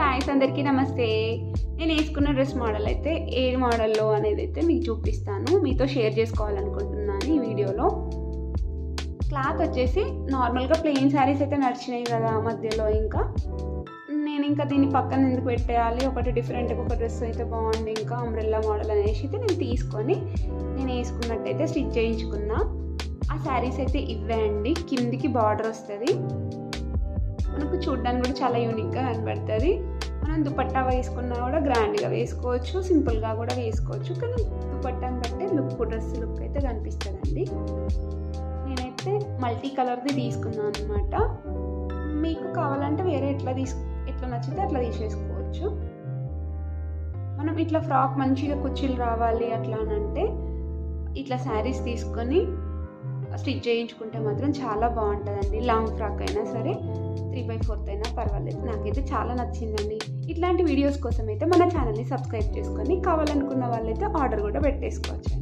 Guys, అందరికీ నమస్తే. నేను వేసుకున్న డ్రెస్ మోడల్ అయితే ఏ మోడల్లో అనేది అయితే మీకు చూపిస్తాను, మీతో షేర్ చేసుకోవాలనుకుంటున్నాను ఈ వీడియోలో. క్లాత్ వచ్చేసి నార్మల్గా ప్లెయిన్ శారీస్ అయితే నడిచినాయి కదా మధ్యలో, నేను దీన్ని పక్కన ఎందుకు పెట్టేయాలి, ఒకటి డిఫరెంట్గా ఒక డ్రెస్ అయితే బాగుంది, ఇంకా అంబ్రెల్లా మోడల్ అనేసి అయితే నేను తీసుకొని నేను వేసుకున్నట్టయితే స్టిచ్ చేయించుకున్నా. ఆ శారీస్ అయితే ఇవే అండి. కిందికి బార్డర్ వస్తుంది, మనకు చూడడానికి కూడా చాలా యూనిక్గా కనబడుతుంది. మనం దుపట్టా వేసుకున్నా కూడా గ్రాండ్గా వేసుకోవచ్చు, సింపుల్గా కూడా వేసుకోవచ్చు. కానీ దుపట్టాని బట్టి డ్రెస్ లుక్ అయితే కనిపిస్తుందండి. నేనైతే మల్టీ కలర్ది తీసుకున్నాను అనమాట. మీకు కావాలంటే వేరే ఎట్లా నచ్చితే అట్లా తీసేసుకోవచ్చు. మనం ఇట్లా ఫ్రాక్ మంచిగా కుర్చీలు రావాలి అట్లా అని అంటే ఇట్లా శారీస్ తీసుకొని స్టిచ్ చేయించుకుంటే మాత్రం చాలా బాగుంటుందండి. లాంగ్ ఫ్రాక్ అయినా సరే, 3/4 అయినా పర్వాలేదు. నాకైతే చాలా నచ్చిందండి. ఇట్లాంటి వీడియోస్ కోసం అయితే మన ఛానల్ని సబ్స్క్రైబ్ చేసుకొని కావాలనుకున్న వాళ్ళైతే ఆర్డర్ కూడా పెట్టేసుకోవచ్చు.